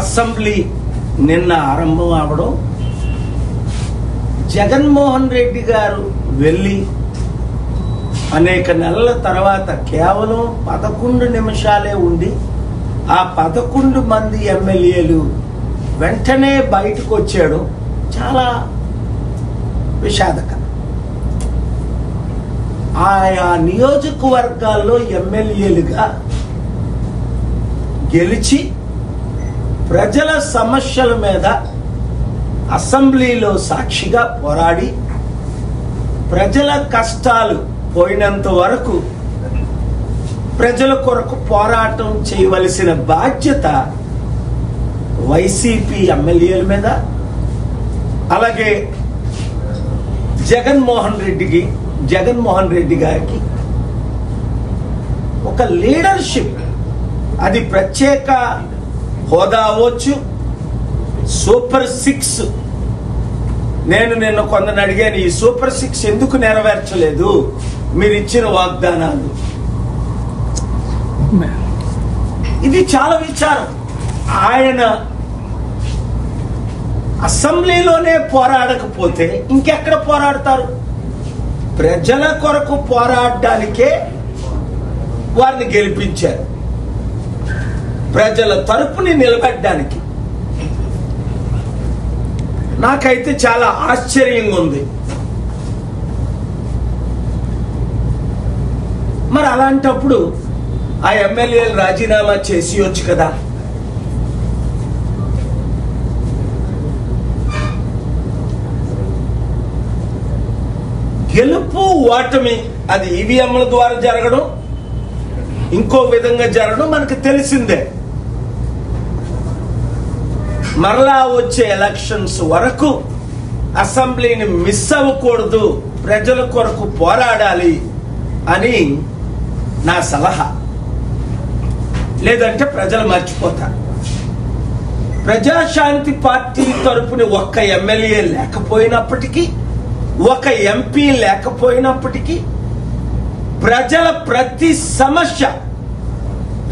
Assembly నిన్న ఆరంభం అవడం, జగన్మోహన్ రెడ్డి గారు వెళ్ళి అనేక నెలల తర్వాత కేవలం 11 నిమిషాలే ఉండి ఆ 11 మంది ఎమ్మెల్యేలు వెంటనే బయటకు వచ్చాడు. చాలా విషాదకరం. ఆయా నియోజకవర్గాల్లో ఎమ్మెల్యేలుగా గెలిచి ప్రజల సమస్యల మీద అసెంబ్లీలో సాక్షిగా పోరాడి ప్రజల కష్టాలు పోయినంత వరకు ప్రజల కొరకు పోరాటం చేయవలసిన బాధ్యత వైసీపీ ఎమ్మెల్యేల మీద, అలాగే జగన్మోహన్ రెడ్డి గారికి ఒక లీడర్షిప్, అది ప్రత్యేక హోదా అవ్వచ్చు, సూపర్ 6. నేను నిన్న కొందరిని అడిగాను, ఈ సూపర్ 6 ఎందుకు నెరవేర్చలేదు మీరు ఇచ్చిన వాగ్దానాలు? ఇది చాలా విచారం. ఆయన అసెంబ్లీలోనే పోరాడకపోతే ఇంకెక్కడ పోరాడతారు? ప్రజల కొరకు పోరాడడానికే వారిని గెలిపించారు, ప్రజల తరపుని నిలబెట్టడానికి. నాకైతే చాలా ఆశ్చర్యంగా ఉంది. మరి అలాంటప్పుడు ఆ ఎమ్మెల్యేలు రాజీనామా చేసియొచ్చు కదా. గెలుపు ఓటమి అది ఈవీఎంల ద్వారా జరగడం, ఇంకో విధంగా జరగడం మనకు తెలిసిందే. మరలా వచ్చే ఎలక్షన్స్ వరకు అసెంబ్లీని మిస్ అవ్వకూడదు, ప్రజల కొరకు పోరాడాలి అని నా సలహా. లేదంటే ప్రజలు మర్చిపోతారు. ప్రజాశాంతి పార్టీ తరపున ఒక్క ఎమ్మెల్యే లేకపోయినప్పటికీ, ఒక ఎంపీ లేకపోయినప్పటికీ, ప్రజల ప్రతి సమస్య,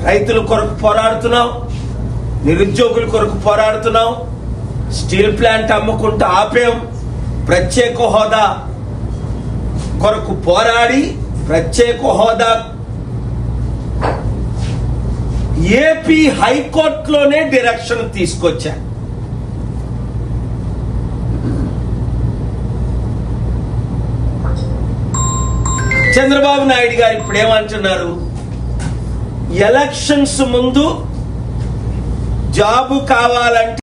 రైతుల కొరకు పోరాడుతున్నాం, నిరుద్యోగుల కొరకు పోరాడుతున్నాం, స్టీల్ ప్లాంట్ అమ్ముకుంటూ ఆపేం, ప్రత్యేక హోదా కొరకు పోరాడి ప్రత్యేక హోదా ఏపీ హైకోర్టులోనే డైరెక్షన్ తీసుకొచ్చా. చంద్రబాబు నాయుడు గారు ఇప్పుడు ఏమంటున్నారు? ఎలక్షన్స్ ముందు జాబు కావాలంటే